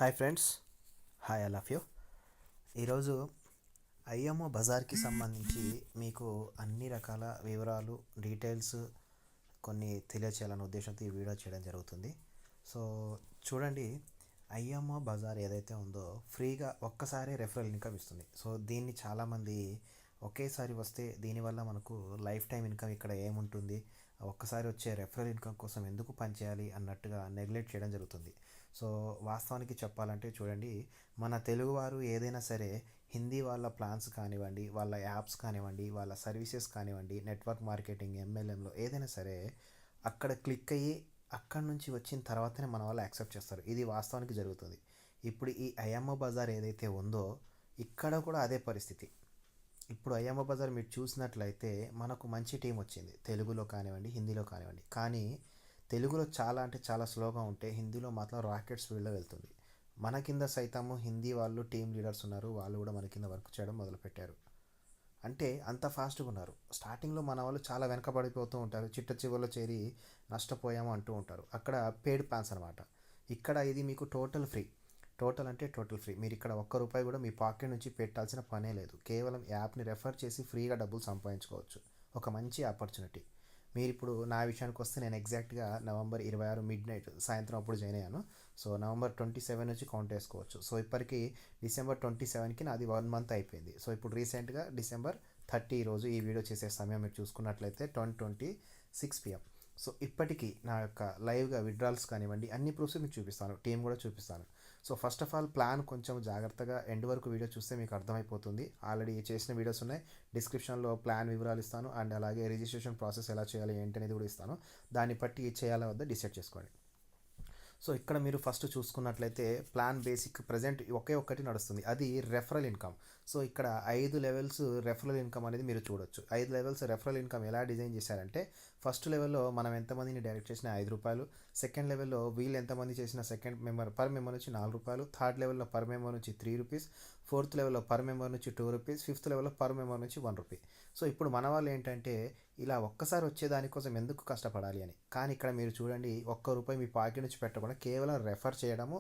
Hi friends, hi all of you. ఈరోజు IMO బజార్కి సంబంధించి మీకు అన్ని రకాల వివరాలు, డీటెయిల్స్ కొన్ని తెలియచేయాలనే ఉద్దేశంతో ఈ వీడియో చేయడం జరుగుతుంది. సో చూడండి, ఐఎంఓ బజార్ ఏదైతే ఉందో ఫ్రీగా ఒక్కసారి రెఫరల్ ఇన్కమ్ ఇస్తుంది. సో దీన్ని చాలామంది ఒకేసారి వస్తే దీనివల్ల మనకు లైఫ్ టైం ఇన్కమ్ ఇక్కడ ఏముంటుంది, ఒక్కసారి వచ్చే రెఫరల్ ఇన్కమ్ కోసం ఎందుకు పనిచేయాలి అన్నట్టుగా నెగ్లెక్ట్ చేయడం జరుగుతుంది. సో వాస్తవానికి చెప్పాలంటే చూడండి, మన తెలుగువారు ఏదైనా సరే హిందీ వాళ్ళ ప్లాన్స్ కానివ్వండి, వాళ్ళ యాప్స్ కానివ్వండి, వాళ్ళ సర్వీసెస్ కానివ్వండి, నెట్వర్క్ మార్కెటింగ్, ఎంఎల్ఎంలో ఏదైనా సరే అక్కడ క్లిక్ అయ్యి అక్కడి నుంచి వచ్చిన తర్వాతనే మన వాళ్ళు యాక్సెప్ట్ చేస్తారు. ఇది వాస్తవానికి జరుగుతుంది. ఇప్పుడు ఈ ఐఎంఓ బజార్ ఏదైతే ఉందో ఇక్కడ కూడా అదే పరిస్థితి. ఇప్పుడు ఐఎంఓ బజార్ మీరు చూసినట్లయితే మనకు మంచి టీం వచ్చింది, తెలుగులో కానివ్వండి, హిందీలో కానివ్వండి. కానీ తెలుగులో చాలా అంటే చాలా స్లోగా ఉంటే హిందీలో మాత్రం రాకెట్ స్పీడ్లో వెళ్తుంది. మన కింద సైతము హిందీ వాళ్ళు టీమ్ లీడర్స్ ఉన్నారు, వాళ్ళు కూడా మన కింద వర్క్ చేయడం మొదలుపెట్టారు. అంటే అంత ఫాస్ట్గా ఉన్నారు. స్టార్టింగ్లో మన వాళ్ళు చాలా వెనకబడిపోతూ ఉంటారు, చిట్ట చివరిలో చేరి నష్టపోయాము అంటూ ఉంటారు. అక్కడ పెయిడ్ ప్లాన్స్ అనమాట. ఇక్కడ ఇది మీకు టోటల్ ఫ్రీ. టోటల్ అంటే టోటల్ ఫ్రీ. మీరు ఇక్కడ ఒక్క రూపాయి కూడా మీ పాకెట్ నుంచి పెట్టాల్సిన పనే లేదు. కేవలం యాప్ని రెఫర్ చేసి ఫ్రీగా డబ్బులు సంపాదించుకోవచ్చు. ఒక మంచి ఆపర్చునిటీ. మీరు ఇప్పుడు నా విషయానికి వస్తే నేను ఎగ్జాక్ట్గా నవంబర్ 26 మిడ్ నైట్ సాయంత్రం అప్పుడు జాయిన్ అయ్యాను. సో నవంబర్ 27 నుంచి కౌంట్ వేసుకోవచ్చు. సో ఇప్పటికి డిసెంబర్ 27కి నాది 1 మంత్ అయిపోయింది. సో ఇప్పుడు రీసెంట్గా డిసెంబర్ 30 రోజు ఈ వీడియో చేసే సమయం మీరు చూసుకున్నట్లయితే 10:26 PM. సో ఇప్పటికీ నా యొక్క లైవ్గా విడ్రాల్స్ కానివ్వండి అన్ని ప్రూఫ్స్ మీకు చూపిస్తాను, టీం కూడా చూపిస్తాను. So first of all plan కొంచెం జాగ్రత్తగా ఎండ్ వరకు వీడియో చూస్తే మీకు అర్థమైపోతుంది. ఆల్రెడీ చేసిన వీడియోస్ ఉన్నాయి, డిస్క్రిప్షన్లో ప్లాన్ వివరాలు ఇస్తాను, అండ్ అలాగే రిజిస్ట్రేషన్ ప్రాసెస్ ఎలా చేయాలి ఏంటి అనేది కూడా ఇస్తాను. దాన్ని బట్టి చేయాలా వద్ద డిసైడ్ చేసుకోండి. సో ఇక్కడ మీరు ఫస్ట్ చూసుకున్నట్లయితే ప్లాన్ బేసిక్ ప్రజెంట్ ఒకే ఒక్కటి నడుస్తుంది, అది రెఫరల్ ఇన్కమ్. సో ఇక్కడ 5 లెవెల్స్ రెఫరల్ ఇన్కమ్ అనేది మీరు చూడొచ్చు. 5 లెవెల్స్ రెఫరల్ ఇన్కమ్ ఎలా డిజైన్ చేశారంటే, ఫస్ట్ లెవెల్లో మనం ఎంతమందిని డైరెక్ట్ చేసినా ₹5, సెకండ్ లెవెల్లో వీళ్ళు ఎంతమంది చేసిన సెకండ్ మెంబర్ పర్ మెంబర్ నుంచి ₹4, థర్డ్ లెవెల్లో పర్ మెంబర్ నుంచి ₹3, ఫోర్త్ లెవెల్లో పర్ మెంబర్ నుంచి ₹2, ఫిఫ్త్ లెవెల్లో పర్ మెంబర్ నుంచి ₹1. సో ఇప్పుడు మన వాళ్ళు ఏంటంటే ఇలా ఒక్కసారి వచ్చేదానికోసం ఎందుకు కష్టపడాలి అని. కానీ ఇక్కడ మీరు చూడండి, ₹1 మీ పాకెట్ నుంచి పెట్టకుండా కేవలం రెఫర్ చేయడము,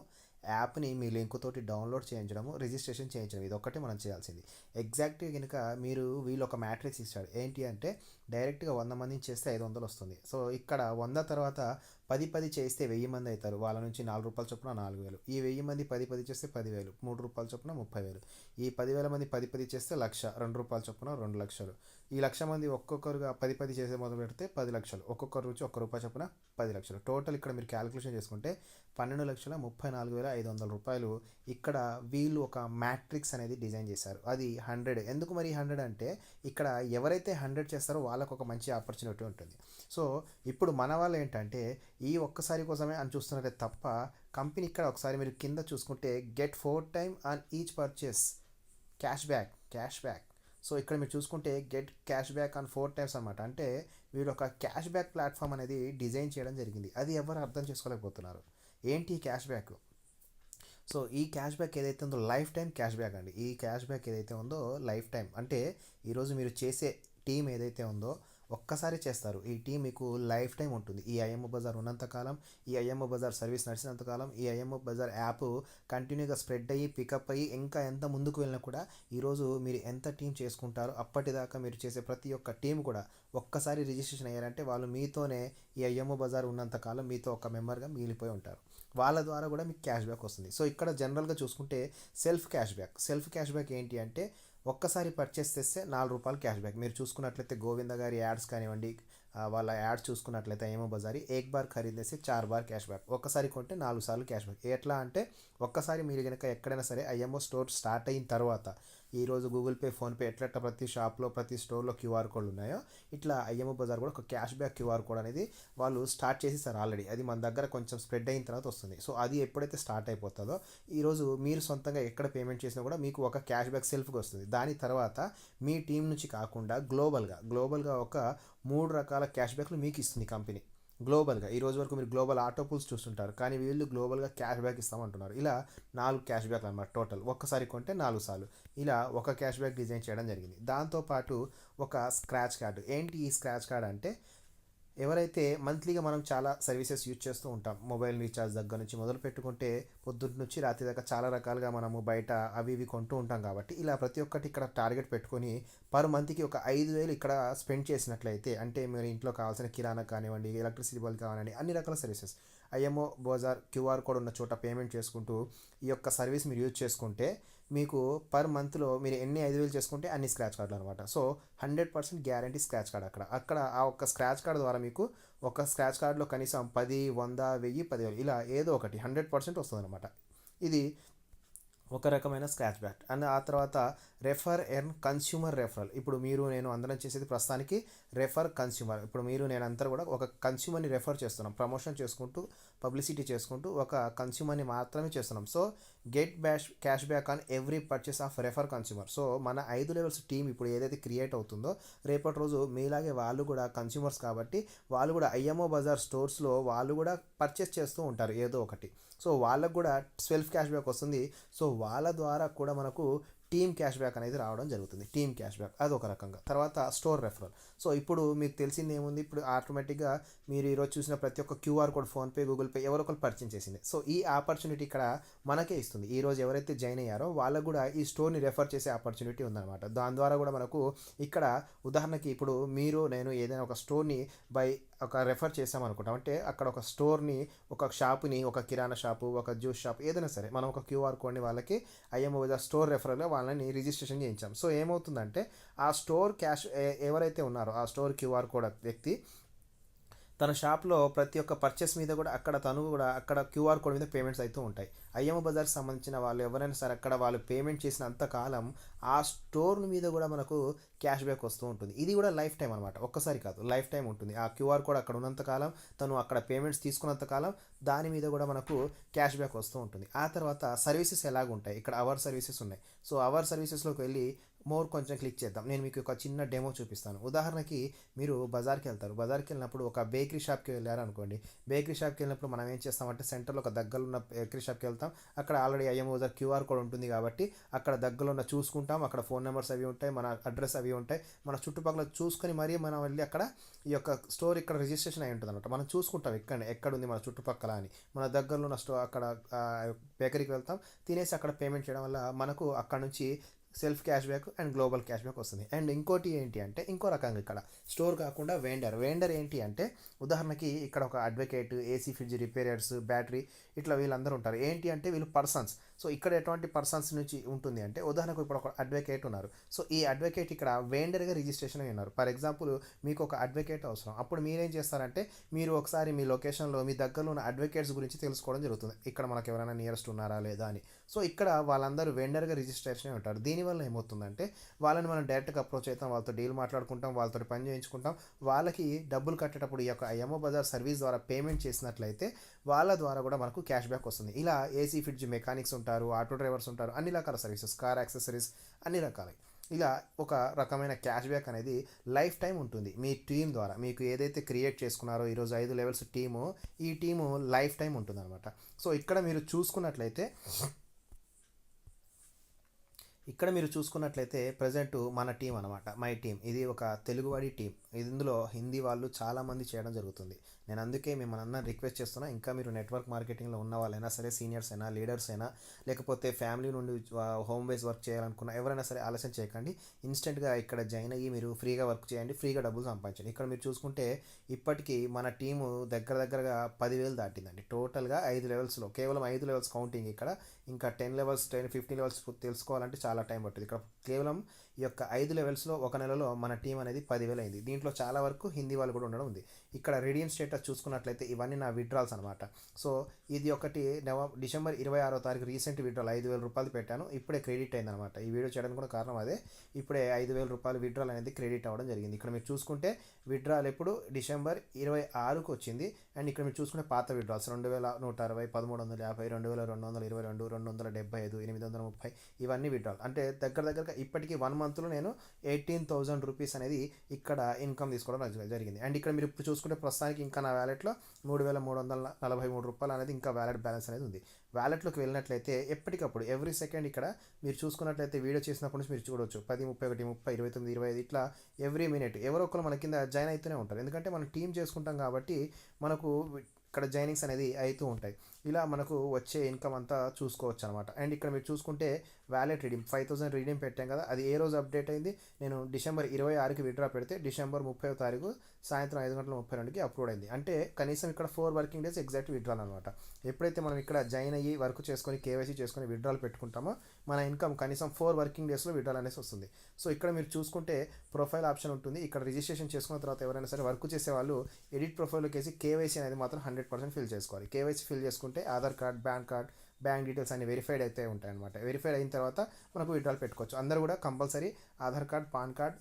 యాప్ని మీ లింక్ తోటి డౌన్లోడ్ చేయించడము, రిజిస్ట్రేషన్ చేయించడం, ఇది ఒక్కటి మనం చేయాల్సింది. ఎగ్జాక్ట్గా కనుక మీరు వీళ్ళు ఒక మ్యాట్రిక్స్ ఇచ్చాడు, ఏంటి అంటే డైరెక్ట్గా 100 మందిని చేస్తే 500 వస్తుంది. సో ఇక్కడ 100 తర్వాత 10 చేస్తే 1000 మంది అవుతారు. వాళ్ళ నుంచి ₹4 చొప్పున 4000. ఈ 1000 మంది 10 చేస్తే 10,000, ₹3 చొప్పున 30,000. ఈ 10,000 మంది 10 చేస్తే ₹1,00,000, ₹2 చొప్పున 2,00,000. ఈ 1,00,000 మంది ఒక్కొక్కరుగా 10 చేసే మొదలు పెడితే 10 లక్షలు, ఒక్కొక్కరు నుంచి ₹1 చొప్పున 10 లక్షలు. టోటల్ ఇక్కడ మీరు క్యాలిక్యులేషన్ చేసుకుంటే ₹12,34,500. ఇక్కడ వీళ్ళు ఒక మ్యాట్రిక్స్ అనేది డిజైన్ చేశారు, అది 100. ఎందుకు మరి 100 అంటే ఇక్కడ ఎవరైతే 100 చేస్తారో వాళ్ళకు ఒక మంచి ఆపర్చునిటీ ఉంటుంది. సో ఇప్పుడు మన వాళ్ళు ఏంటంటే ఈ ఒక్కసారి కోసమే అని చూస్తున్నారే తప్ప, కంపెనీ ఇక్కడ ఒకసారి మీరు కింద చూసుకుంటే get 4 time on each purchase cash back. So ఇక్కడ మీరు చూసుకుంటే get cash back on 4 times అనమాట. అంటే వీళ్ళు ఒక క్యాష్ బ్యాక్ ప్లాట్ఫామ్ అనేది డిజైన్ చేయడం జరిగింది. అది ఎవరు అర్థం చేసుకోలేకపోతున్నారు. ఏంటి ఈ క్యాష్ బ్యాక్? సో ఈ క్యాష్ బ్యాక్ ఏదైతే ఉందో లైఫ్ టైం క్యాష్ బ్యాక్ అండి. ఈ క్యాష్ బ్యాక్ ఏదైతే ఉందో లైఫ్ టైం అంటే ఈరోజు మీరు చేసే టీం ఏదైతే ఉందో ఒక్కసారి చేస్తారు, ఈ టీం మీకు లైఫ్ టైం ఉంటుంది. ఈ ఐఎంఓ బజార్ ఉన్నంతకాలం, ఈ ఐఎంఓ బజార్ సర్వీస్ నడిచినంతకాలం, ఈ ఐఎంఓ బజార్ యాప్ కంటిన్యూగా స్ప్రెడ్ అయ్యి పికప్ అయ్యి ఇంకా ఎంత ముందుకు వెళ్ళినా కూడా ఈరోజు మీరు ఎంత టీం చేసుకుంటారో అప్పటిదాకా మీరు చేసే ప్రతి ఒక్క టీం కూడా ఒక్కసారి రిజిస్ట్రేషన్ అయ్యారంటే వాళ్ళు మీతోనే ఈ ఐఎంఓ బజార్ ఉన్నంతకాలం మీతో ఒక మెంబర్గా మిగిలిపోయి ఉంటారు. వాళ్ళ ద్వారా కూడా మీకు క్యాష్ బ్యాక్ వస్తుంది. సో ఇక్కడ జనరల్గా చూసుకుంటే సెల్ఫ్ క్యాష్ బ్యాక్ ఏంటి అంటే ఒక్కసారి పర్చేస్ చేస్తే ₹4 క్యాష్ బ్యాక్. మీరు చూసుకున్నట్లయితే గోవింద గారి యాడ్స్ కానివ్వండి, వాళ్ళ యాడ్స్ చూసుకున్నట్లయితే ఏమో బజారీ 1 బార్ ఖరీదేస్తే 4 బార్ క్యాష్ బ్యాక్. ఒక్కసారి కొంటే 4 సార్లు క్యాష్ బ్యాక్. ఎట్లా అంటే ఒక్కసారి మీరు కనుక ఎక్కడైనా సరే ఐఎంఓ స్టోర్ స్టార్ట్ అయిన తర్వాత, ఈరోజు గూగుల్ పే, ఫోన్పే ఎట్లా ప్రతి షాప్లో ప్రతి స్టోర్లో QR కోడ్లు ఉన్నాయో ఇట్లా ఐఎంఓ బజార్ కూడా ఒక క్యాష్ బ్యాక్ QR కోడ్ అనేది వాళ్ళు స్టార్ట్ చేసేసారు ఆల్రెడీ. అది మన దగ్గర కొంచెం స్ప్రెడ్ అయిన తర్వాత వస్తుంది. సో అది ఎప్పుడైతే స్టార్ట్ అయిపోతుందో ఈరోజు మీరు సొంతంగా ఎక్కడ పేమెంట్ చేసినా కూడా మీకు ఒక క్యాష్ బ్యాక్ సెల్ఫ్గా వస్తుంది. దాని తర్వాత మీ టీం నుంచి కాకుండా గ్లోబల్గా ఒక 3 రకాల క్యాష్ బ్యాక్లు మీకు ఇస్తుంది కంపెనీ గ్లోబల్గా. ఈ రోజు వరకు మీరు గ్లోబల్ ఆటో పూల్స్ చూస్తుంటారు, కానీ వీళ్ళు గ్లోబల్గా క్యాష్ బ్యాక్ ఇస్తామంటున్నారు. ఇలా 4 క్యాష్ బ్యాక్ అనమాట టోటల్. ఒక్కసారి కొంటే 4 సార్లు ఇలా ఒక క్యాష్ బ్యాక్ డిజైన్ చేయడం జరిగింది. దాంతోపాటు ఒక స్క్రాచ్ కార్డు. ఏంటి ఈ స్క్రాచ్ కార్డ్ అంటే ఎవరైతే మంత్లీగా మనం చాలా సర్వీసెస్ యూజ్ చేస్తూ ఉంటాం, మొబైల్ రీఛార్జ్ దగ్గర నుంచి మొదలు పెట్టుకుంటే పొద్దున్న నుంచి రాత్రి దాకా చాలా రకాలుగా మనము బయట అవి ఇవి కొంటూ ఉంటాం. కాబట్టి ఇలా ప్రతి ఒక్కటి ఇక్కడ టార్గెట్ పెట్టుకొని పర్ మంత్కి ఒక 5,000 ఇక్కడ స్పెండ్ చేసినట్లయితే, అంటే మీరు ఇంట్లో కావాల్సిన కిరాణా కానివ్వండి, ఎలక్ట్రిసిటీ బిల్ కానివ్వండి, అన్ని రకాల services IMO Bazaar QR code ఉన్న చోట పేమెంట్ చేసుకుంటూ ఈ యొక్క సర్వీస్ మీరు యూజ్ చేసుకుంటే మీకు పర్ మంత్లో మీరు ఎన్ని 5,000 చేసుకుంటే అన్ని స్క్రాచ్ కార్డులు అనమాట. So 100% guarantee scratch card. అక్కడ ఆ ఒక్క స్క్రాచ్ కార్డ్ ద్వారా మీకు ఒక స్క్రాచ్ కార్డులో కనీసం 10, 100, 1000, 10,000 ఇలా ఏదో ఒకటి 100% వస్తుంది అనమాట. ఇది ఒక రకమైన స్క్రాచ్ బ్యాక్. అండ్ ఆ తర్వాత రెఫర్ ఎర్న్ కన్స్యూమర్ రెఫరల్. ఇప్పుడు మీరు నేను అందరం చేసేది ప్రస్తుతానికి రెఫర్ కన్స్యూమర్. ఇప్పుడు మీరు నేను అంతా కూడా ఒక కన్స్యూమర్ని రెఫర్ చేస్తున్నాం, ప్రమోషన్ చేసుకుంటూ పబ్లిసిటీ చేసుకుంటూ ఒక కన్స్యూమర్ని మాత్రమే చేస్తున్నాం. So get cash back on every purchase of refer consumer. So మన 5 లెవెల్స్ టీమ్ ఇప్పుడు ఏదైతే క్రియేట్ అవుతుందో రేపటి రోజు మీలాగే వాళ్ళు కూడా కన్స్యూమర్స్ కాబట్టి వాళ్ళు కూడా ఐఎంఓ బజార్ స్టోర్స్లో వాళ్ళు కూడా పర్చేస్ చేస్తూ ఉంటారు ఏదో ఒకటి. సో వాళ్ళకు కూడా సెల్ఫ్ క్యాష్ బ్యాక్ వస్తుంది. సో వాళ్ళ ద్వారా కూడా మనకు టీమ్ క్యాష్ బ్యాక్ అనేది రావడం జరుగుతుంది. టీమ్ క్యాష్ బ్యాక్ అదొక రకంగా. తర్వాత స్టోర్ రెఫరల్. సో ఇప్పుడు మీకు తెలిసింది ఏముంది, ఇప్పుడు ఆటోమేటిక్గా మీరు ఈరోజు చూసిన ప్రతి ఒక్క QR code PhonePe, Google pay ఎవరో ఒకరు పర్చేస్ చేసింది. సో ఈ ఆపర్చునిటీ ఇక్కడ మనకే ఇస్తుంది. ఈరోజు ఎవరైతే జాయిన్ అయ్యారో వాళ్ళకు కూడా ఈ స్టోర్ని రెఫర్ చేసే ఆపర్చునిటీ ఉందన్నమాట. దాని ద్వారా కూడా మనకు ఇక్కడ ఉదాహరణకి ఇప్పుడు మీరు నేను ఏదైనా ఒక స్టోర్ని ఒక రెఫర్ చేసామనుకుంటాం, అంటే అక్కడ ఒక స్టోర్ని, ఒక షాపుని, ఒక కిరాణా షాపు, ఒక జ్యూస్ షాప్ ఏదైనా సరే మనం ఒక క్యూఆర్ కోడ్ని వాళ్ళకి ఐఎంఓ స్టోర్ రెఫరల్గా వాళ్ళని రిజిస్ట్రేషన్ చేయించాం. సో ఏమవుతుందంటే ఆ స్టోర్ క్యాష్ ఎవరైతే ఉన్నారో ఆ స్టోర్ క్యూఆర్ కోడ్ వ్యక్తి తన షాప్లో ప్రతి ఒక్క పర్చేస్ మీద కూడా తను కూడా అక్కడ క్యూఆర్ కోడ్ మీద పేమెంట్స్ అవుతూ ఉంటాయి. ఐఎంఓ బజార్కి సంబంధించిన వాళ్ళు ఎవరైనా సరే అక్కడ వాళ్ళు పేమెంట్ చేసినంత కాలం ఆ స్టోర్ మీద కూడా మనకు క్యాష్ బ్యాక్ వస్తూ ఉంటుంది. ఇది కూడా లైఫ్ టైం అనమాట, ఒక్కసారి కాదు, లైఫ్ టైం ఉంటుంది. ఆ క్యూఆర్ కోడ్ అక్కడ ఉన్నంత కాలం, తను అక్కడ పేమెంట్స్ తీసుకున్నంత కాలం దాని మీద కూడా మనకు క్యాష్ బ్యాక్ వస్తూ ఉంటుంది. ఆ తర్వాత సర్వీసెస్ ఎలాగుంటాయి, ఇక్కడ అవర్ సర్వీసెస్ ఉన్నాయి. సో అవర్ సర్వీసెస్లోకి వెళ్ళి కొంచెం క్లిక్ చేద్దాం. నేను మీకు ఒక చిన్న డెమో చూపిస్తాను. ఉదాహరణకి మీరు బజార్కి వెళ్తారు, బజార్కి వెళ్ళినప్పుడు ఒక బేకరీ షాప్కి వెళ్ళారు అనుకోండి. బేకరీ షాప్కి వెళ్ళినప్పుడు మనం ఏం చేస్తామంటే సెంటర్లో ఒక దగ్గరలో ఉన్న బేకరీ షాప్కి వెళ్తాం. అక్కడ ఆల్రెడీ ఐఎంఓ క్యూఆర్ కోడ్ ఉంటుంది కాబట్టి అక్కడ దగ్గరలో ఉన్న చూసుకుంటాం. అక్కడ ఫోన్ నెంబర్స్ అవి ఉంటాయి, మన అడ్రస్ అవి ఉంటాయి. మన చుట్టుపక్కల చూసుకొని మరీ మనం వెళ్ళి అక్కడ ఈ యొక్క స్టోర్ ఇక్కడ రిజిస్ట్రేషన్ అయి ఉంటుంది అనమాట. మనం చూసుకుంటాం ఎక్కడుంది మన చుట్టుపక్కల అని. మన దగ్గరలో ఉన్న స్టోర్ అక్కడ బేకరీకి వెళ్తాం, తినేసి అక్కడ పేమెంట్ చేయడం వల్ల మనకు అక్కడ నుంచి self cash back and global cash back వస్తుంది. అండ్ ఇంకోటి ఏంటి అంటే ఇంకో రకంగా ఇక్కడ స్టోర్ కాకుండా వెండర్ ఏంటి అంటే ఉదాహరణకి ఇక్కడ ఒక advocate, AC fridge repairers, battery ఇట్లా వీళ్ళందరూ ఉంటారు. ఏంటి అంటే వీళ్ళు పర్సన్స్. సో ఇక్కడ ఎటువంటి పర్సన్స్ నుంచి ఉంటుంది అంటే ఉదాహరణకు ఇప్పుడు ఒక అడ్వకేట్ ఉన్నారు. సో ఈ అడ్వకేట్ ఇక్కడ వెండర్గా రిజిస్ట్రేషన్ అయి ఉన్నారు. ఫర్ ఎగ్జాంపుల్ మీకు ఒక అడ్వకేట్ అవసరం, అప్పుడు మీరేం చేస్తారంటే మీరు ఒకసారి మీ లొకేషన్లో మీ దగ్గరలో ఉన్న అడ్వకేట్స్ గురించి తెలుసుకోవడం జరుగుతుంది, ఇక్కడ మనకు ఎవరైనా నియరెస్ట్ ఉన్నారా లేదా అని. సో ఇక్కడ వాళ్ళందరూ వెండర్గా రిజిస్ట్రేషన్ అయి ఉంటారు. దీనివల్ల ఏమవుతుందంటే వాళ్ళని మనం డైరెక్ట్గా అప్రోచ్ అవుతాం, వాళ్ళతో డీల్ మాట్లాడుకుంటాం, వాళ్ళతో పని చేయించుకుంటాం. వాళ్ళకి డబ్బులు కట్టేటప్పుడు ఈ యొక్క ఐఎంఓ బజార్ సర్వీస్ ద్వారా పేమెంట్ చేసినట్లయితే వాళ్ళ ద్వారా కూడా మనకు క్యాష్ బ్యాక్ వస్తుంది. ఇలా ఏసీ ఫ్రిడ్జ్ మెకానిక్స్ ఉంటారు, ఆటో డ్రైవర్స్ ఉంటారు, అన్ని రకాల సర్వీసెస్, కార్ యాక్సెసరీస్ అన్ని రకాలు. ఇలా ఒక రకమైన క్యాష్ బ్యాక్ అనేది లైఫ్ టైం ఉంటుంది. మీ టీం ద్వారా మీకు ఏదైతే క్రియేట్ చేసుకున్నారో ఈరోజు 5 లెవెల్స్ టీము, ఈ టీము లైఫ్ టైం ఉంటుంది అనమాట. సో ఇక్కడ మీరు చూసుకున్నట్లయితే ప్రజెంట్ మన టీం అనమాట, మై టీం. ఇది ఒక తెలుగువాడి టీం. ఇందులో హిందీ వాళ్ళు చాలామంది చేయడం జరుగుతుంది. నేను అందుకే మిమ్మల్ని అందరిని రిక్వెస్ట్ చేస్తున్నా, ఇంకా మీరు నెట్వర్క్ మార్కెటింగ్లో ఉన్న వాళ్ళైనా సరే, సీనియర్స్ అయినా, లీడర్స్ అయినా, లేకపోతే ఫ్యామిలీ నుండి హోమ్ బేస్ వర్క్ చేయాలనుకున్న ఎవరైనా సరే ఆలస్యం చేయకండి. ఇన్స్టెంట్గా ఇక్కడ జాయిన్ అయ్యి మీరు ఫ్రీగా వర్క్ చేయండి, ఫ్రీగా డబ్బులు సంపాదించండి. ఇక్కడ మీరు చూసుకుంటే ఇప్పటికీ మన టీము దగ్గరగా 10,000 దాటిందండి. టోటల్గా 5 లెవెల్స్లో కేవలం 5 లెవెల్స్ కౌంటింగ్. ఇక్కడ ఇంకా 10 లెవెల్స్ 15 లెవెల్స్ తెలుసుకోవాలంటే చాలా టైం పడుతుంది. ఇక్కడ కేవలం ఈ యొక్క 5 లెవెల్స్లో ఒక నెలలో మన టీం అనేది 10,000 అయింది. దీంట్లో చాలా వరకు హిందీ వాళ్ళు కూడా ఉండడం ఉంది. ఇక్కడ రిడీమ్ స్టేటస్ చూసుకున్నట్లయితే ఇవన్నీ నా విత్డ్రాల్స్ అనమాట. సో ఇది ఒకటి డిసెంబర్ 26 రీసెంట్ విత్డ్రాల్ 5,000 రూపాయలు పెట్టాను, ఇప్పుడే క్రెడిట్ అయిందనమాట. ఈ వీడియో చేయడానికి కూడా కారణం అదే. ఇప్పుడే 5,000 రూపాయలు విత్డ్రాల్ అనేది క్రెడిట్ అవ్వడం జరిగింది. ఇక్కడ మీరు చూసుకుంటే విత్డ్రాల్ ఎప్పుడు డిసెంబర్ 26కు వచ్చింది. అండ్ ఇక్కడ మీరు చూసుకుంటే పాత విత్డ్రాల్స్ 2,160, 1,350, 2,222, 275, 830 ఇవన్నీ విత్డ్రాల్. అంటే దగ్గరగా ఇప్పటికీ 1 మంత్ మంత్లో నేను 18,000 రూపీస్ అనేది ఇక్కడ ఇన్కమ్ తీసుకోవడం జరిగింది. అండ్ ఇక్కడ మీరు ఇప్పుడు చూసుకుంటే ప్రస్తుతానికి ఇంకా నా వ్యాలెట్లో రూ. 3,343 అనేది ఇంకా వ్యాలెట్ బ్యాలెన్స్ అనేది ఉంది. వ్యాలెట్లోకి వెళ్ళినట్లయితే ఎప్పటికప్పుడు ఎవ్రీ సెకండ్ ఇక్కడ మీరు చూసుకున్నట్లయితే వీడియో చేసినప్పటి నుంచి మీరు చూడవచ్చు 10, 31, 30, 29, 25 ఇట్లా ఎవ్రీ మినిట్ ఎవరో ఒకరు మన కింద జాయిన్ అవుతూనే ఉంటారు. ఎందుకంటే మనం టీం చేసుకుంటాం కాబట్టి మనకు ఇక్కడ జాయినింగ్స్ అనేది అవుతూ ఉంటాయి. ఇలా మనకు వచ్చే ఇన్కమ్ అంతా చూసుకోవచ్చు అనమాట. అండ్ ఇక్కడ మీరు చూసుకుంటే వ్యాలెట్ రీడింగ్ 5,000 రీడింగ్ పెట్టాం కదా, అది ఏ రోజు అప్డేట్ అయింది, నేను డిసెంబర్ 26కి విత్డ్రా పెడితే డిసెంబర్ 30వ తారీఖు సాయంత్రం 5:32కి అప్లోడ్ అయింది. అంటే కనీసం ఇక్కడ 4 వర్కింగ్ డేస్ ఎగ్జాక్ట్ విత్డ్రాల్ అనమాట. ఎప్పుడైతే మనం ఇక్కడ జాయిన్ అయ్యి వర్క్ చేసుకొని కేవైసీ చేసుకొని విత్డ్రాల్ పెట్టుకుంటామో మన ఇన్కమ్ కనీసం 4 వర్కింగ్ డేస్లో విత్డ్రాల్ అనేసి వస్తుంది. సో ఇక్కడ మీరు చూసుకుంటే ప్రొఫైల్ ఆప్షన్ ఉంటుంది. ఇక్కడ రిజిస్ట్రేషన్ చేసుకున్న తర్వాత ఎవరైనా సరే వర్క్ చేసే వాళ్ళు ఎడిట్ ప్రొఫైల్లోకి వేసి కేవైసీ అనేది మాత్రం 100% ఫిల్ చేసుకోవాలి. కేవైసీ ఫిల్ చేసుకుంటే ఆధార్ కార్డ్, బ్యాంక్ డీటెయిల్స్ అన్ని వెరిఫైడ్ అయితే ఉంటాయి అనమాట. వెరిఫైడ్ అయిన తర్వాత మనకు విత్డ్రాల్ పెట్టుకోవచ్చు. అందరూ కూడా compulsory Aadhaar card, pan card,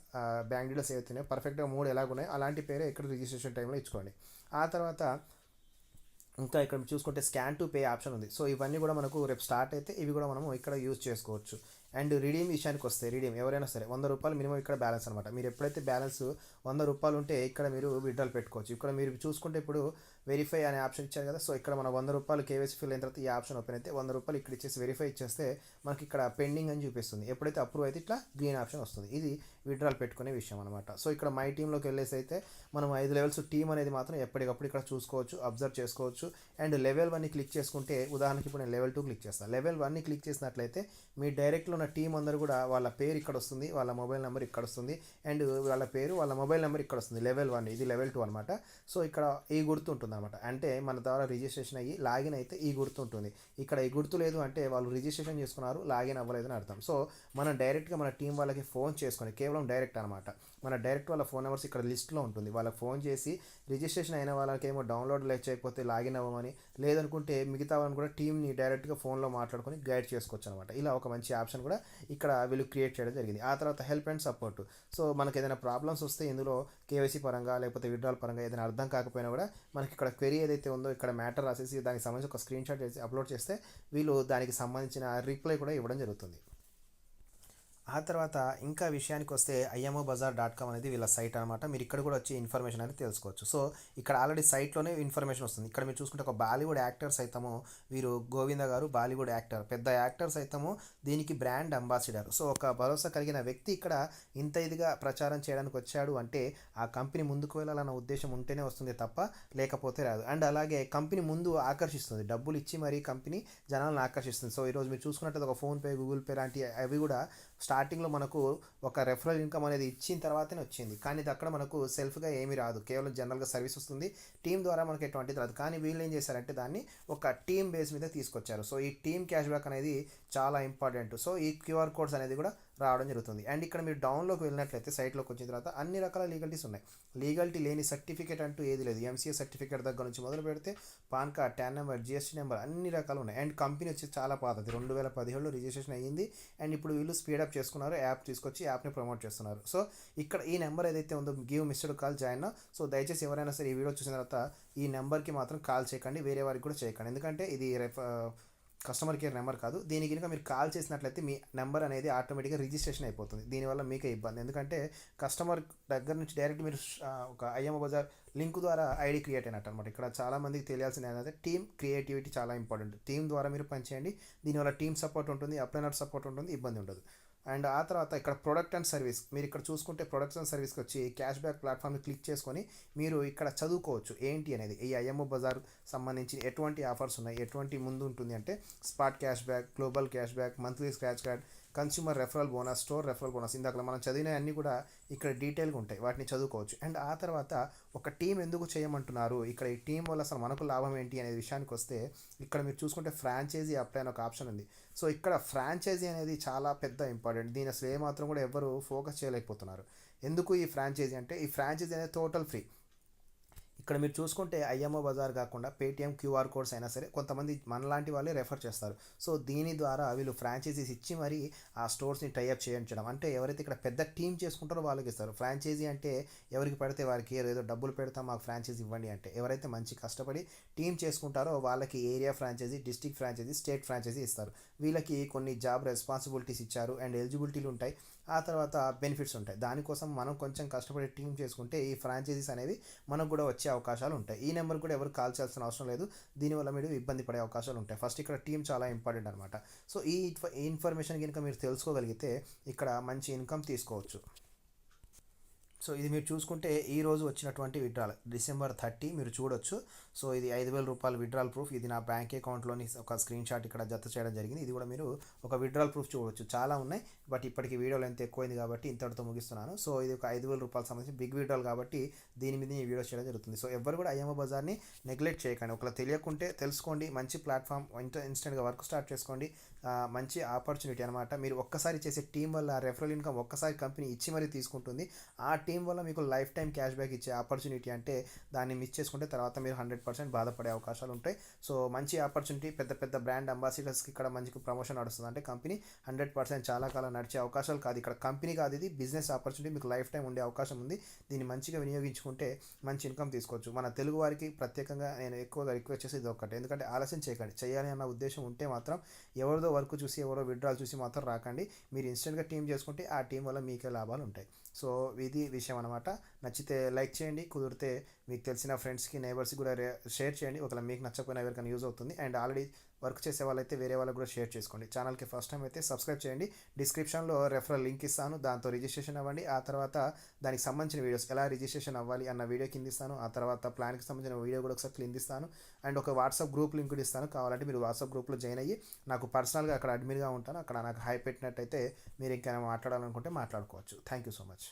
bank details ఏవైతున్నాయో పర్ఫెక్ట్గా 3 ఎలాగున్నాయో అలాంటి పేరే ఇక్కడ రిజిస్ట్రేషన్ టైంలో ఇచ్చుకోండి. ఆ తర్వాత ఇంకా ఇక్కడ చూసుకుంటే స్కాన్ టు పే ఆప్షన్ ఉంది. సో ఇవన్నీ కూడా మనకు రేపు స్టార్ట్ అయితే ఇవి కూడా మనము ఇక్కడ యూజ్ చేసుకోవచ్చు. అండ్ రిడీమ్ విషయానికి వస్తే రిడీమ్ ఎవరైనా సరే ₹100 మినిమం ఇక్కడ బ్యాలెన్స్ అనమాట. మీరు ఎప్పుడైతే బ్యాలెన్స్ ₹100 ఉంటే ఇక్కడ మీరు విత్డ్రాల్ పెట్టుకోవచ్చు. ఇక్కడ మీరు చూసుకుంటే ఇప్పుడు వెరిఫై అనే ఆప్షన్ ఇచ్చారు కదా, సో ఇక్కడ మన ₹100 కేవైసీ ఫిల్ అయిన తర్వాత ఈ ఆప్షన్ ఓపెన్ అయితే ₹100 ఇక్కడ ఇచ్చేసి వెరిఫై ఇచ్చేస్తే మనకి ఇక్కడ పెండింగ్ అని చూపిస్తుంది. ఎప్పుడైతే అప్రూవ్ అయితే ఇట్లా గ్రీన్ ఆప్షన్ వస్తుంది. ఇది విత్డ్రాల్ పెట్టుకునే విషయం అనమాట. సో ఇక్కడ మై టీంలోకి వెళ్ళేసి అయితే మనం 5 లెవెల్స్ టీమ్ అనేది మాత్రం ఎప్పటికప్పుడు ఇక్కడ చూసుకోవచ్చు, అబ్జర్వ్ చేసుకోవచ్చు. అండ్ లెవెల్ 1ని క్లిక్ చేసుకుంటే ఉదాహరణకి ఇప్పుడు నేను లెవెల్ 2 క్లిక్ చేస్తాను. లెవెల్ 1ని క్లిక్ చేసినట్లయితే మీ డైరెక్ట్లో ఉన్న టీం అందరూ కూడా వాళ్ళ పేరు ఇక్కడ వస్తుంది, వాళ్ళ మొబైల్ నెంబర్ ఇక్కడ వస్తుంది, అండ్ వాళ్ళ పేరు వాళ్ళ మొబైల్ నెంబర్ ఇక్కడ వస్తుంది. లెవెల్ 1 ఇది లెవెల్ 2 అనమాట. సో ఇక్కడ ఈ గుర్తు ఉంటుంది అనమాట. అంటే మన ద్వారా రిజిస్ట్రేషన్ అయ్యి లాగిన్ అయితే ఈ గుర్తు ఉంటుంది. ఇక్కడ ఈ గుర్తు లేదు అంటే వాళ్ళు రిజిస్ట్రేషన్ చేసుకున్నారు, లాగిన్ అవ్వలేదని అర్థం. సో మనం డైరెక్ట్గా మన టీం వాళ్ళకి ఫోన్ చేసుకొని కేవలం డైరెక్ట్ అనమాట, మన డైరెక్ట్ వాళ్ళ ఫోన్ నెంబర్స్ ఇక్కడ లిస్ట్లో ఉంటుంది. వాళ్ళకి ఫోన్ చేసి రిజిస్ట్రేషన్ అయిన వాళ్ళకేమో డౌన్లోడ్ చేయకపోతే లాగిన్ అవ్వమని, లేదనుకుంటే మిగతా వాళ్ళని కూడా టీంని డైరెక్ట్గా ఫోన్లో మాట్లాడుకొని గైడ్ చేసుకోవచ్చు అనమాట. ఇలా ఒక మంచి ఆప్షన్ కూడా ఇక్కడ వీళ్ళు క్రియేట్ చేయడం జరిగింది. ఆ తర్వాత హెల్ప్ అండ్ సపోర్ట్. సో మనకి ఏదైనా ప్రాబ్లమ్స్ వస్తే ఇందులో కేవైసీ పరంగా లేకపోతే విత్డ్రాల్ పరంగా ఏదైనా అర్థం కాకపోయినా కూడా మనకి ఇక్కడ క్వెరీ ఏదైతే ఉందో ఇక్కడ మ్యాటర్ రాసేసి దానికి సంబంధించి ఒక స్క్రీన్ షాట్ చేసి అప్లోడ్ చేస్తే వీళ్ళు దానికి సంబంధించిన రిప్లై కూడా ఇవ్వడం జరుగుతుంది. ఆ తర్వాత ఇంకా విషయానికి వస్తే IMOBazaar.com అనేది వీళ్ళ సైట్ అనమాట. మీరు ఇక్కడ కూడా వచ్చి ఇన్ఫర్మేషన్ అనేది తెలుసుకోవచ్చు. సో ఇక్కడ ఆల్రెడీ సైట్లోనే ఇన్ఫర్మేషన్ వస్తుంది. ఇక్కడ మీరు చూసుకుంటే ఒక బాలీవుడ్ యాక్టర్ సైతము వీరు గోవింద గారు బాలీవుడ్ యాక్టర్, పెద్ద యాక్టర్ సైతము దీనికి బ్రాండ్ అంబాసిడర్. సో ఒక భరోసా కలిగిన వ్యక్తి ఇక్కడ ఇంత ఇదిగా ప్రచారం చేయడానికి వచ్చాడు అంటే ఆ కంపెనీ ముందుకు వెళ్ళాలన్న ఉద్దేశం ఉంటేనే వస్తుంది తప్ప లేకపోతే రాదు. అండ్ అలాగే కంపెనీ ముందు ఆకర్షిస్తుంది, డబ్బులు ఇచ్చి మరీ కంపెనీ జనాలను ఆకర్షిస్తుంది. సో ఈరోజు మీరు చూసుకున్నట్టు ఒక ఫోన్పే, గూగుల్ పే లాంటి అవి కూడా స్టార్టింగ్లో మనకు ఒక రెఫరల్ ఇన్కమ్ అనేది ఇచ్చిన తర్వాతనే వచ్చింది. కానీ ఇది అక్కడ మనకు సెల్ఫ్గా ఏమీ రాదు, కేవలం జనరల్గా సర్వీస్ వస్తుంది. టీం ద్వారా మనకి ఎటువంటిది రాదు. కానీ వీళ్ళు ఏం చేశారంటే దాన్ని ఒక టీం బేస్ మీద తీసుకొచ్చారు. సో ఈ టీం క్యాష్ బ్యాక్ అనేది చాలా ఇంపార్టెంట్. సో ఈ QR కోడ్స్ అనేది కూడా రావడం జరుగుతుంది. అండ్ ఇక్కడ మీరు డౌన్లోకి వెళ్ళినట్లయితే సైట్లోకి వచ్చిన తర్వాత అన్ని రకాల లీగల్టీస్ ఉన్నాయి. లీగల్టీ లేని సర్టిఫికేట్ అంటూ ఏది లేదు. MCA సర్టిఫికేట్ దగ్గర నుంచి మొదలు పెడితే pan card, TAN number, GST number అన్ని రకాలు ఉన్నాయి. అండ్ కంపెనీ వచ్చి చాలా పాతది, 2017లో రిజిస్ట్రేషన్ అయ్యింది. అండ్ ఇప్పుడు వీళ్ళు స్పీడప్ చేసుకున్నారు, యాప్ తీసుకొచ్చి యాప్ని ప్రమోట్ చేస్తున్నారు. సో ఇక్కడ ఈ నెంబర్ ఏదైతే ఉందో give missed call join. So దయచేసి ఎవరైనా సరే ఈ వీడియో చూసిన తర్వాత ఈ నెంబర్కి మాత్రం కాల్ చేయకండి, వేరే వారికి కూడా చేయకండి. ఎందుకంటే ఇది కస్టమర్ కేర్ నెంబర్ కాదు. దీనికి కనుక మీరు కాల్ చేసినట్లయితే మీ నెంబర్ అనేది ఆటోమేటిక్గా రిజిస్ట్రేషన్ అయిపోతుంది. దీనివల్ల మీకే ఇబ్బంది. ఎందుకంటే కస్టమర్ దగ్గర నుంచి డైరెక్ట్ మీరు ఒక IMOBazaar లింక్ ద్వారా ఐడి క్రియేట్ అయినట్టు అనమాట. ఇక్కడ చాలామందికి తెలియాల్సింది ఏంటంటే టీమ్ క్రియేటివిటీ చాలా ఇంపార్టెంట్. టీం ద్వారా మీరు పనిచేయండి. దీనివల్ల టీమ్ సపోర్ట్ ఉంటుంది, అప్లైనర్ సపోర్ట్ ఉంటుంది, ఇబ్బంది ఉండదు. అండ్ ఆ తర్వాత ఇక్కడ ప్రొడక్ట్ అండ్ సర్వీస్, మీరు ఇక్కడ చూసుకుంటే ప్రొడక్ట్స్ అండ్ సర్వీస్కి వచ్చి క్యాష్ బ్యాక్ ప్లాట్ఫామ్ని క్లిక్ చేసుకొని మీరు ఇక్కడ చదువుకోవచ్చు ఏంటి అనేది. ఈ IMOBazaar సంబంధించి ఎటువంటి ఆఫర్స్ ఉన్నాయి, ఎటువంటి ముందు ఉంటుంది అంటే spot cash back, global cash back, monthly scratch card, consumer referral bonus, store referral bonus, ఇందాక మనం చదివిన అన్నీ కూడా ఇక్కడ డీటెయిల్గా ఉంటాయి, వాటిని చదువుకోవచ్చు. అండ్ ఆ తర్వాత ఒక టీం ఎందుకు చేయమంటున్నారు, ఇక్కడ ఈ టీం వల్ల అసలు మనకు లాభం ఏంటి అనే విషయానికి వస్తే ఇక్కడ మీరు చూసుకుంటే ఫ్రాంచైజీ అప్లై అని ఒక ఆప్షన్ ఉంది. సో ఇక్కడ ఫ్రాంచైజీ అనేది చాలా పెద్ద ఇంపార్టెంట్. దీని అసలు ఏమాత్రం కూడా ఎవరు ఫోకస్ చేయలేకపోతున్నారు. ఎందుకు ఈ ఫ్రాంచైజీ అంటే ఈ ఫ్రాంచైజీ అనేది టోటల్ ఫ్రీ. ఇక్కడ మీరు చూసుకుంటే IMOBazaar కాకుండా పేటిఎం QR కోడ్స్ అయినా సరే కొంతమంది మనలాంటి వాళ్ళే రెఫర్ చేస్తారు. సో దీని ద్వారా వీళ్ళు ఫ్రాంచైజీస్ ఇచ్చి మరి ఆ స్టోర్స్ని టైఅప్ చేయించడం, అంటే ఎవరైతే ఇక్కడ పెద్ద టీం చేసుకుంటారో వాళ్ళకి ఇస్తారు. ఫ్రాంచైజీ అంటే ఎవరికి పడితే వారికి ఏదో డబ్బులు పెడతాం మాకు ఫ్రాంచైజీ ఇవ్వండి అంటే, ఎవరైతే మంచి కష్టపడి టీం చేసుకుంటారో వాళ్ళకి area franchise, district franchise, state franchise ఇస్తారు. వీళ్ళకి కొన్ని జాబ్ రెస్పాన్సిబిలిటీస్ ఇచ్చారు అండ్ ఎలిజిబిలిటీలు ఉంటాయి. ఆ తర్వాత బెనిఫిట్స్ ఉంటాయి. దానికోసం మనం కొంచెం కష్టపడి టీమ్ చేసుకుంటే ఈ ఫ్రాంచైజీస్ అనేవి మనకు కూడా వచ్చే అవకాశాలు ఉంటాయి. ఈ నెంబర్ కూడా ఎవరు కాల్ చేయాల్సిన అవసరం లేదు. దీనివల్ల మీరు ఇబ్బంది పడే అవకాశాలు ఉంటాయి. ఫస్ట్ ఇక్కడ టీం చాలా ఇంపార్టెంట్ అనమాట. సో ఈ ఇన్ఫర్మేషన్ కనుక మీరు తెలుసుకోగలిగితే ఇక్కడ మంచి ఇన్కమ్ తీసుకోవచ్చు. సో ఇది మీరు చూసుకుంటే ఈరోజు వచ్చినటువంటి విడ్రాల్ December 30 మీరు చూడొచ్చు. సో ఇది 5,000 రూపాయల విడ్రాల్ ప్రూఫ్. ఇది నా బ్యాంక్ అకౌంట్లోని ఒక స్క్రీన్ షాట్ ఇక్కడ జత చేయడం జరిగింది. ఇది కూడా మీరు ఒక విడ్రాల్ ప్రూఫ్ చూడవచ్చు. చాలా ఉన్నాయి, బట్ ఇప్పటికి వీడియోలు ఎంత ఎక్కువైంది కాబట్టి ఇంతటితో ముగిస్తున్నాను. సో ఇది ఒక 5,000 రూపాయలు సంబంధించి బిగ్ విడ్రాల్ కాబట్టి దీని మీద ఈ వీడియో చేయడం జరుగుతుంది. సో ఎవరు కూడా ఐఎంఓ బజార్ని నెగ్లెక్ట్ చేయకండి. ఒకవేళ తెలియకుంటే తెలుసుకోండి. మంచి ప్లాట్ఫామ్, ఇన్స్టెంట్గా వర్క్ స్టార్ట్ చేసుకోండి. మంచి ఆపర్చునిటీ అనమాట. మీరు ఒక్కసారి చేసే టీం వల్ల రెఫరల్ ఇన్కమ్ ఒక్కసారి కంపెనీ ఇచ్చి మరీ తీసుకుంటుంది. ఆ టీం వల్ల మీకు లైఫ్ టైం క్యాష్ బ్యాక్ ఇచ్చే ఆపర్చునిటీ అంటే దాన్ని మిస్ చేసుకుంటే తర్వాత మీరు 100% బాధపడే అవకాశాలు ఉంటాయి. సో మంచి ఆపర్చునిటీ. పెద్ద పెద్ద బ్రాండ్ అంబాసిడర్స్కి ఇక్కడ మంచి ప్రమోషన్ నడుస్తుంది. అంటే కంపెనీ 100% చాలా కాలం నడిచే అవకాశాలు కాదు. ఇక్కడ కంపెనీ కాదు, ఇది బిజినెస్ ఆపర్చునిటీ. మీకు లైఫ్ టైం ఉండే అవకాశం ఉంది. దీన్ని మంచిగా వినియోగించుకుంటే మంచి ఇన్కమ్ తీసుకోవచ్చు. మన తెలుగు వారికి ప్రత్యేకంగా నేను ఎక్కువగా రిక్వెస్ట్ చేసి ఇది ఒకటి. ఎందుకంటే ఆలస్యం చేయకండి. చేయాలి అన్న ఉద్దేశం ఉంటే మాత్రం ఎవరిదో వర్క్ చూసి ఎవరో విడ్రాల్ చూసి మాత్రం రాకండి. మీరు ఇన్స్టెంట్గా టీం చేసుకుంటే ఆ టీం వల్ల మీకే లాభాలు ఉంటాయి. సో ఇది విషయం అనమాట. నచ్చితే లైక్ చేయండి, కుదిరితే మీకు తెలిసిన ఫ్రెండ్స్కి, నైబర్స్కి కూడా షేర్ చేయండి. ఒకవేళ మీకు నచ్చకపోయినా ఎవరికైనా యూజ్ అవుతుంది. అండ్ ఆల్రెడీ వర్క్ చేసే వాళ్ళైతే వేరే వాళ్ళకి కూడా షేర్ చేసుకోండి. ఛానల్కి ఫస్ట్ టైం అయితే సబ్స్క్రైబ్ చేయండి. డిస్క్రిప్షన్లో రెఫరల్ లింక్ ఇస్తాను, దాంతో రిజిస్ట్రేషన్ అవ్వండి. ఆ తర్వాత దానికి సంబంధించిన వీడియోస్ ఎలా రిజిస్ట్రేషన్ అవ్వాలి అన్న వీడియో కింద ఇస్తాను. ఆ తర్వాత ప్లాన్కి సంబంధించిన వీడియో కూడా ఒకసారి కింద ఇస్తాను. అండ్ ఒక వాట్సాప్ గ్రూప్ లింక్ కూడా ఇస్తాను. కావాలంటే మీరు వాట్సాప్ గ్రూప్లో జాయిన్ అయ్యి నాకు పర్సనల్గా అక్కడ అడ్మిన్గా ఉంటాను. అక్కడ నాకు హై పెట్టినట్టయితే మీరు ఇంకైనా మాట్లాడాలనుకుంటే మాట్లాడుకోవచ్చు. Thank you so much.